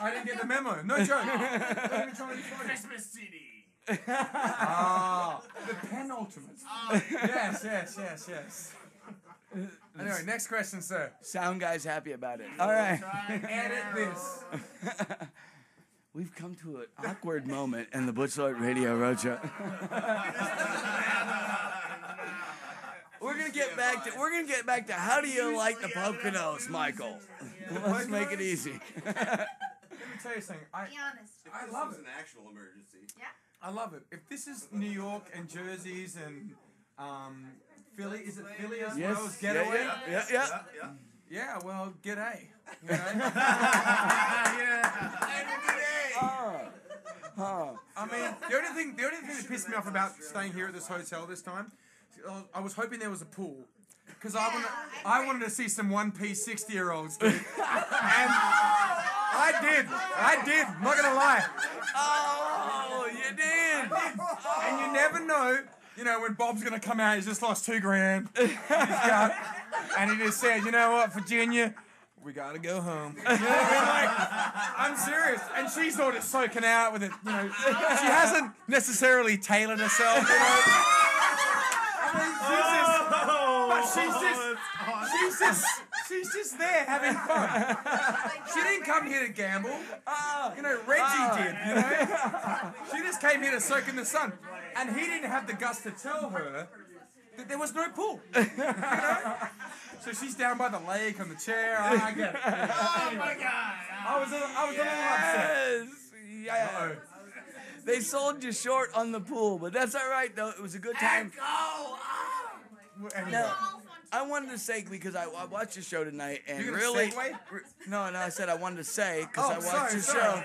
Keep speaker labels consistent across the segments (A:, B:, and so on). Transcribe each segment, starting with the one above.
A: I didn't get the memo. No joke.
B: Christmas CD.
A: Ah, the penultimate. Yes. Anyway, next question, sir.
C: Sound guy's happy about it. All right.
A: Edit this.
C: We've come to an awkward moment in the Butch Radio Roadshow. We're gonna get back to how do you like the Poconos, Michael? Let's make it easy.
A: Let me tell you something.
D: Be honest.
A: I love it.
E: An actual emergency.
D: Yeah.
A: I love it. If this is New York and Jersey's and Philly, is it Philly as well as Getaway?
C: Yeah.
A: Yeah, well, g'day. You know? I mean, the only thing that pissed me off about staying here at this hotel this time, I was hoping there was a pool. Because I wanted to see some one-piece 60-year-olds, dude. And I did. I'm not going to lie.
C: Oh, you did.
A: And you never know, when Bob's going to come out, he's just lost $2,000. And he just said, you know what, Virginia, we got to go home. You know what I mean? Like, I'm serious. And she's sort of soaking out with it, She hasn't necessarily tailored herself, I mean, she's just there having fun. She didn't come here to gamble. Reggie did, She just came here to soak in the sun. And he didn't have the guts to tell her that there was no pool. So she's down by the lake on the chair. I get it.
B: Oh my God.
A: I was a little upset.
C: Yes. They sold you short on the pool, but that's all right, though. It was a good time. Now, I wanted to say, because I watched the show tonight, and really... No, I said I wanted to say, because I watched the show.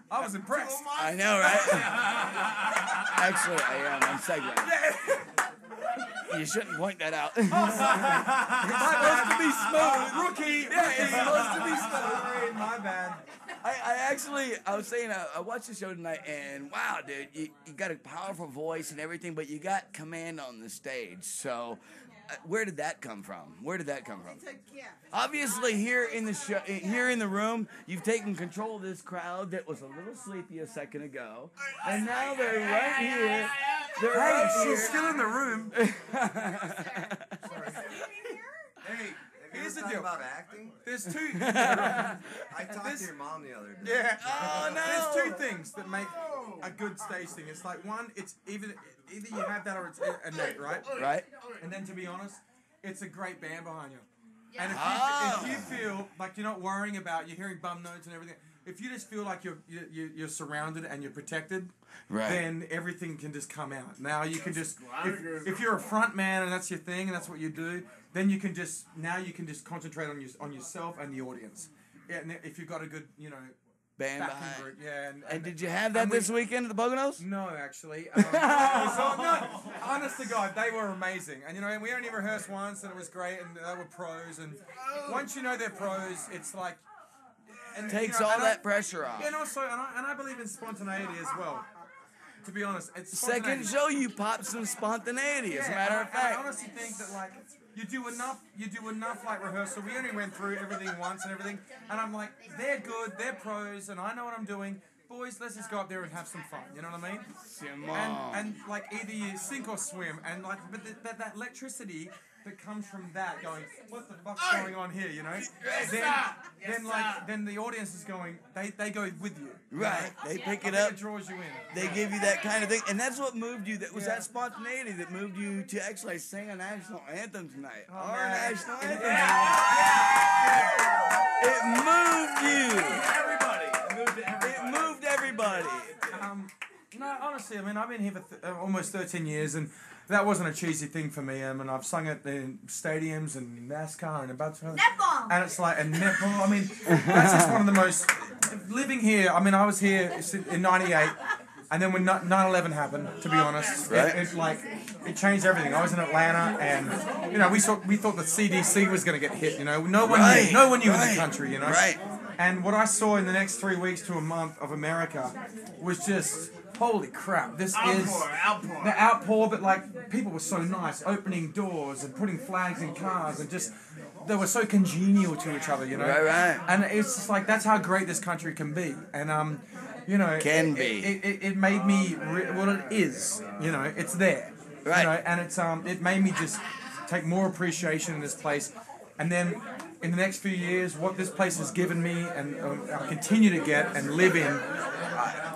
A: I was impressed.
C: I know, right? Actually, I am. I'm segueing. You shouldn't point that out. It's supposed to be smooth.
A: Rookie.
C: Yeah, it's supposed to be smooth.
A: My bad.
C: I was saying, I watched the show tonight, and wow, dude, you got a powerful voice and everything, but you got command on the stage. So, where did that come from? Obviously, here in the room, you've taken control of this crowd that was a little sleepy a second ago, and now they're right here.
A: She's still in the room.
E: Hey,
A: here's the
E: talk
A: deal.
E: About acting?
A: There's two.
E: I talked to your mom the other day.
A: Yeah.
C: Oh no.
A: There's two things that make a good stage thing. It's like one, it's either you have that or it's innate, right?
C: Right.
A: And then to be honest, it's a great band behind you.
D: Yeah.
A: And if you feel like you're not worrying about, you're hearing bum notes and everything. If you just feel like you're surrounded and you're protected, then everything can just come out. Now you can just if you're a front man and that's your thing and that's what you do, then you can just concentrate on yourself and the audience. Yeah, and if you've got a good
C: band
A: backing
C: behind.
A: group, yeah.
C: And did you have that this weekend at the Poconos?
A: No, actually. Honest to God, they were amazing. And we only rehearsed once, and it was great, and they were pros. And once you know they're pros, it's like. And,
C: takes all that pressure off.
A: And also, and I believe in spontaneity as well. To be honest, it's
C: second show you popped some spontaneity. As a matter of fact,
A: I honestly think that you do enough like rehearsal. We only went through everything once and everything, and I'm like, they're good, they're pros, and I know what I'm doing. Boys, let's just go up there and have some fun. You know what I mean? And like either you sink or swim, and but that electricity that comes from that going, what the fuck's going on here, then the audience is going, they go with you.
C: Right. They pick it
A: I think
C: up.
A: it draws you in.
C: They give you that kind of thing. And that's what moved you. That was that spontaneity that moved you to actually sing a national anthem tonight. Our national anthem. It moved you. It moved everybody.
A: No, honestly, I mean, I've been here for almost 13 years, and that wasn't a cheesy thing for me. And I've sung it in stadiums and NASCAR and about
D: netball.
A: And it's like, and netball. I mean, that's just one of the most. Living here, I mean, I was here in '98, and then when 9/11 happened, to be honest, it changed everything. I was in Atlanta, and we thought the CDC was going to get hit. No one knew in the country.
C: Right.
A: And what I saw in the next 3 weeks to a month of America was just. Holy crap, this is the outpour, but people were so nice, opening doors and putting flags in cars and just they were so congenial to each other, you know.
C: Right.
A: And it's just like that's how great this country can be, and you know, it made me well, it is, you know, it's there,
C: right.
A: You know, and it's it made me just take more appreciation in this place, and then in the next few years, what this place has given me, and I continue to get and live in,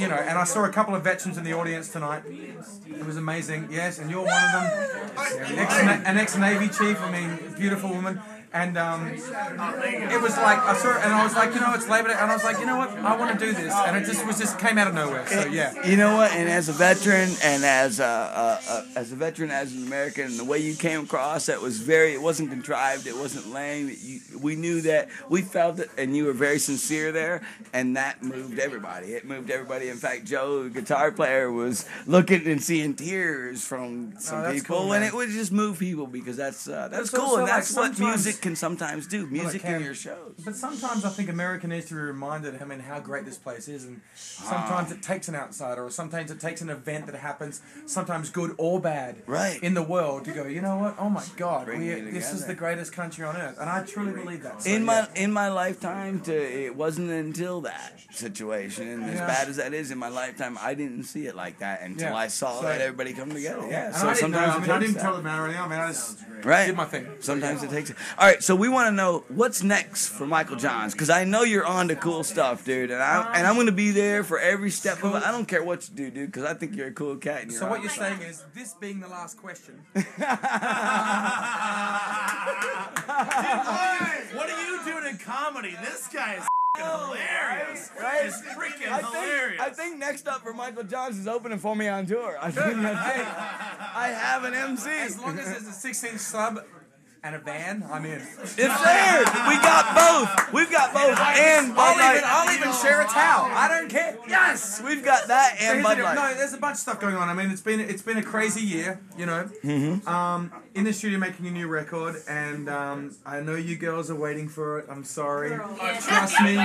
A: you know. And I saw a couple of veterans in the audience tonight. It was amazing, yes, and you're one of them. An ex-Navy chief, I mean, beautiful woman. And it was like I saw it, and I was like, you know, it's Labor Day, and I was like, you know what, I want to do this, and it just came out of nowhere. So yeah.
C: You know what? And as a veteran, and as a veteran, as an American, the way you came across, it wasn't contrived, it wasn't lame. We knew that, we felt it, and you were very sincere there, and that moved everybody. It moved everybody. In fact, Joe, the guitar player, was looking and seeing tears from some people,
A: cool,
C: and it would just move people because that's cool, and that's what music can sometimes do. Music in your shows.
A: But sometimes I think America needs to be reminded, I mean, how great this place is, and sometimes it takes an outsider, or sometimes it takes an event that happens, sometimes good or bad, in the world, to go, you know what? Oh my God, this is the greatest country on earth, and I truly believe that. So,
C: in my lifetime, it wasn't until that situation, and as bad as that is, in my lifetime, I didn't see it like that until I saw that everybody come together. Yeah,
A: and
C: so
A: I didn't know.
C: sometimes
A: I didn't tell them or anything. I mean, I just did my thing.
C: Sometimes it takes it. All right, so we want to know what's next for Michael Johns, because I know you're on to cool stuff, dude, and I'm going to be there for every step of it. I don't care what you do, dude, because I think you're a cool cat. And
A: so what you're saying is, this being the last question.
B: What are you doing in comedy? This guy is hilarious.
C: Right?
B: It's freaking hilarious.
C: I think next up for Michael Johns is opening for me on tour. I think that's it. I have an MC.
A: As long as there's a 6-inch sub and a van, I'm in.
C: It's there. We got both. We've got both. And
A: I'll even share a towel. I don't care.
C: Yes, we've got that and Bud Light.
A: No, there's a bunch of stuff going on. I mean, it's been a crazy year, you know. In the studio making a new record, and I know you girls are waiting for it. I'm sorry. Trust me.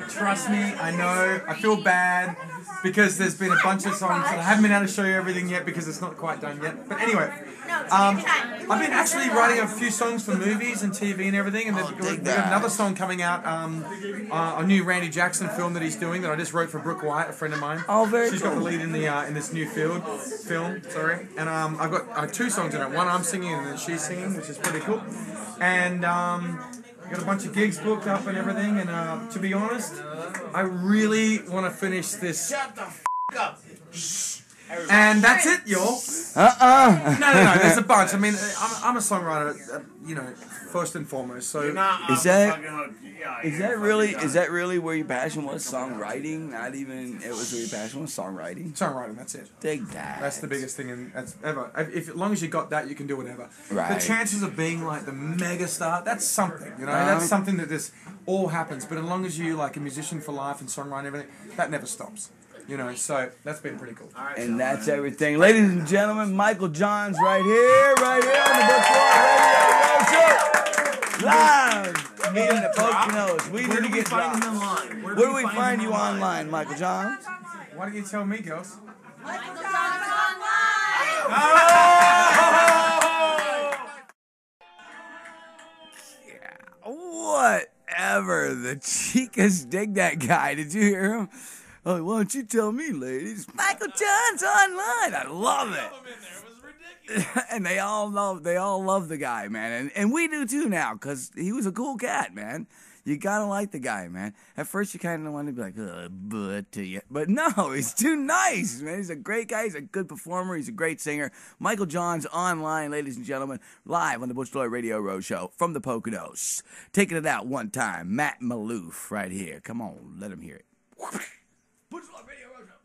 A: Trust me. I know. I feel bad because there's been a bunch of songs that I haven't been able to show you everything yet because it's not quite done yet. But anyway. I've been actually writing a few songs for movies and TV and everything, and we've got another song coming out, a new Randy Jackson film that he's doing that I just wrote for Brooke White, a friend of mine.
C: Oh, very
A: She's
C: cool.
A: got the lead in this new film. Sorry, and I've got 2 songs in it. One I'm singing and then she's singing, which is pretty cool. And got a bunch of gigs booked up and everything. And to be honest, I really want to finish this.
B: Shut the f*** up.
A: And that's it, y'all. No. There's a bunch. I mean, I'm a songwriter, you know, first and foremost. So
C: is that really where your passion was? Songwriting? Not even. It was where your passion was songwriting.
A: Songwriting. That's it.
C: Dig that.
A: That's the biggest thing ever. As long as you got that, you can do whatever.
C: Right.
A: The chances of being like the mega star, that's something. You know, that's something that this all happens. But as long as you like a musician for life and songwriting and everything, that never stops. You know, so that's been pretty cool.
C: And that's everything. Ladies and gentlemen, Michael Johns right here on the Butch Radio Show. Live in the Poconos. We need to get dropped. Where do we find you online, Michael Johns?
A: Why don't you tell me, girls?
D: Michael Johns online!
C: Whatever. The Chicas dig that guy. Did you hear him? Oh, why don't you tell me, ladies? Michael Johns online. I love it. And they all love the guy, man. And we do too now, because he was a cool cat, man. You gotta like the guy, man. At first you kind of want to be like, but to you. But no, he's too nice, man. He's a great guy. He's a good performer. He's a great singer. Michael Johns online, ladies and gentlemen, live on the Butch Radio Roadshow from the Poconos. Taking it out one time, Matt Maloof right here. Come on, let him hear it. Butch Radio Roadshow.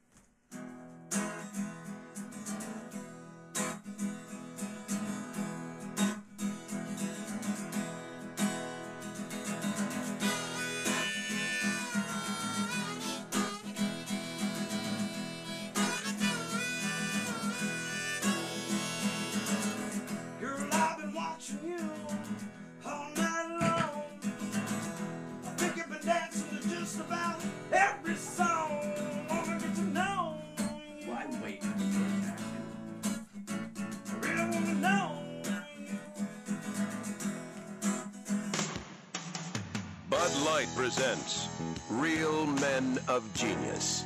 F: Light presents Real Men of Genius.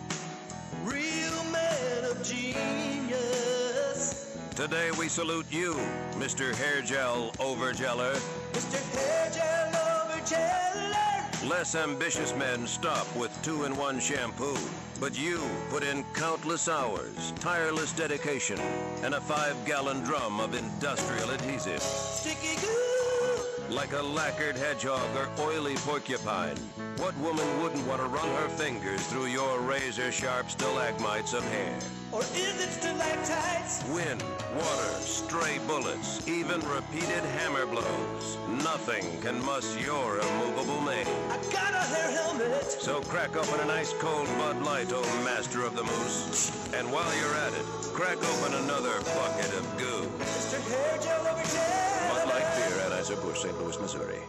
G: Real men of genius.
F: Today we salute you, Mr. Hair Gel Overgeller.
G: Mr. Hair Gel Overgeller.
F: Less ambitious men stop with 2-in-1 shampoo, but you put in countless hours, tireless dedication, and a 5-gallon drum of industrial adhesive.
G: Sticky goo.
F: Like a lacquered hedgehog or oily porcupine, what woman wouldn't want to run her fingers through your razor-sharp stalagmites of hair?
G: Or is it stalactites?
F: Wind, water, stray bullets, even repeated hammer blows. Nothing can muss your immovable mane.
G: I got a hair helmet.
F: So crack open an ice cold Bud Light, oh master of the moose. And while you're at it, crack open another bucket of goo.
G: Mr. Hair Gel Overgeller.
F: Bud Light beer, Anheuser-Busch, St. Louis, Missouri.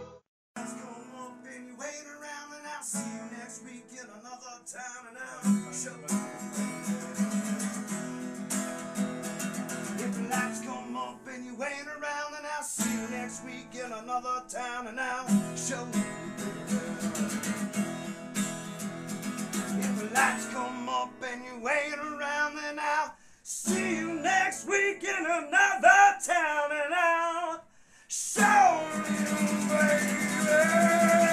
G: Week in another town and now show. If the lights come up and you ain't around, then I'll see you next week in another town and I'll show you, baby.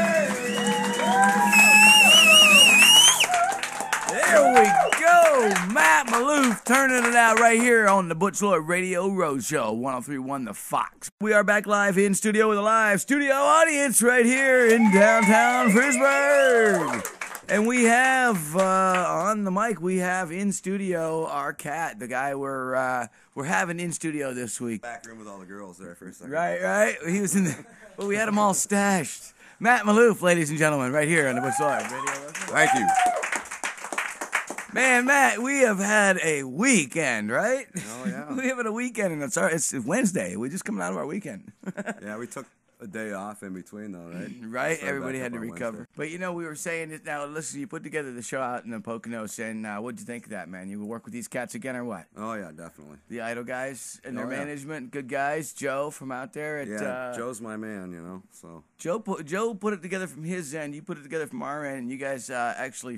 C: There we go. Matt Maloof turning it out right here on the Butch Radio Roadshow, 103.1 The Fox. We are back live in studio with a live studio audience right here in downtown Frisburg. And we have on the mic, we have in studio our cat, the guy we're having in studio this week.
E: Back room with all the girls there for a second.
C: Right. He was in the, but we had them all stashed. Matt Maloof, ladies and gentlemen, right here on the Butch Radio Roadshow.
E: Thank you.
C: Man, Matt, we have had a weekend, right?
E: Oh, yeah.
C: We have had a weekend, and it's Wednesday. We're just coming out of our weekend.
E: Yeah, we took a day off in between, though, right?
C: Right?
E: Started
C: Everybody
E: back
C: had
E: up
C: to
E: on
C: recover.
E: Wednesday.
C: But, you know, we were saying it now. Listen, you put together the show out in the Poconos, and what'd you think of that, man? You work with these cats again or what?
E: Oh, yeah, definitely.
C: The Idol guys and their
E: Oh, yeah.
C: management, good guys. Joe from out there at
E: Yeah, Joe's my man, you know, so.
C: Joe put it together from his end. You put it together from our end. And you guys actually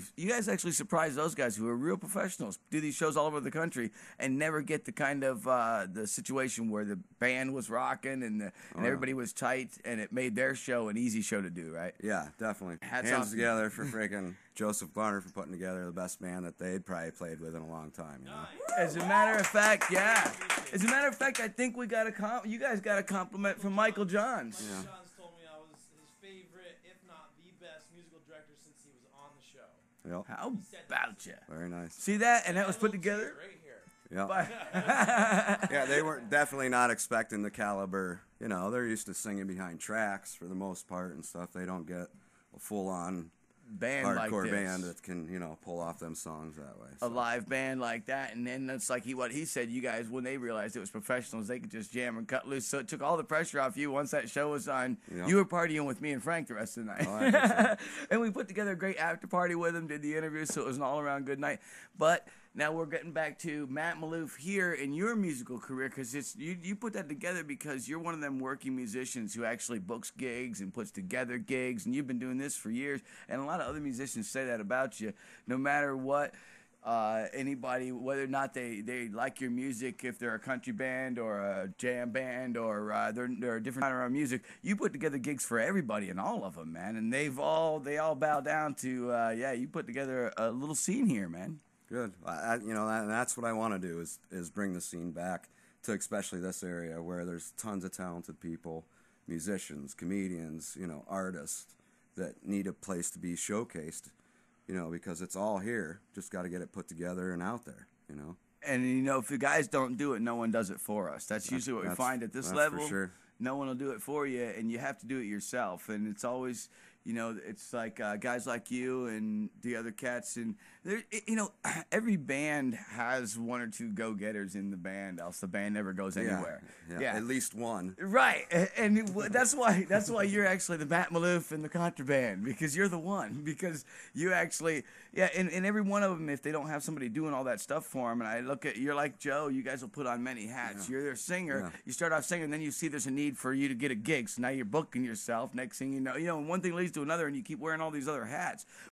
C: surprised those guys who are real professionals. Do these shows all over the country and never get the kind of the situation where the band was rocking and everybody was tight, and it made their show an easy show to do, right?
E: Yeah, definitely.
C: Hats
E: Hands
C: off.
E: together for freaking Joseph Garner for putting together the best band that they'd probably played with in a long time, you know.
C: As a matter of fact, yeah. As a matter of fact, I think we got you guys got a compliment from Michael Johns.
E: Yeah.
B: Johns told me I was his favorite, if not the best, musical director since he was on the show.
E: Yep.
C: How about you?
E: Very nice.
C: See that? And that was put together.
B: Right here.
E: Yeah.
C: by-
E: Yeah, they were definitely not expecting the caliber. You know, they're used to singing behind tracks for the most part and stuff. They don't get a full-on
C: band
E: hardcore
C: like this.
E: band that can, you know, pull off them songs that way.
C: A live band like that, and then that's like what he said. You guys, when they realized it was professionals, they could just jam and cut loose. So it took all the pressure off you once that show was on.
E: Yeah.
C: You were partying with me and Frank the rest of the night,
E: Oh, I think so.
C: and we put together a great after party with him. Did the interview, so it was an all around good night. But now we're getting back to Matt Maloof here in your musical career, because it's you put that together because you're one of them working musicians who actually books gigs and puts together gigs, and you've been doing this for years. And a lot of other musicians say that about you. No matter what, anybody, whether or not they like your music, if they're a country band or a jam band or they're a different kind of music, you put together gigs for everybody and all of them, man. And they all bow down to you put together a little scene here, man.
E: Good. You know, and that's what I want to do is bring the scene back to especially this area where there's tons of talented people, musicians, comedians, you know, artists that need a place to be showcased, you know, because it's all here. Just got to get it put together and out there, you know.
C: And, you know, if the guys don't do it, no one does it for us. That's usually what we find at this
E: that's
C: level.
E: for sure.
C: No one will do it for you, and you have to do it yourself. And it's always, you know, it's like guys like you and the other cats. And, you know, every band has one or two go-getters in the band, else the band never goes anywhere.
E: Yeah, at least one.
C: Right, and that's why you're actually the Matt Maloof and the contraband, because you're the one, because you actually, and every one of them, if they don't have somebody doing all that stuff for them, and I look at, you're like Joe, you guys will put on many hats. You're their singer, you start off singing, and then you see there's a need for you to get a gig, so now you're booking yourself. Next thing you know, one thing leads to another, and you keep wearing all these other hats.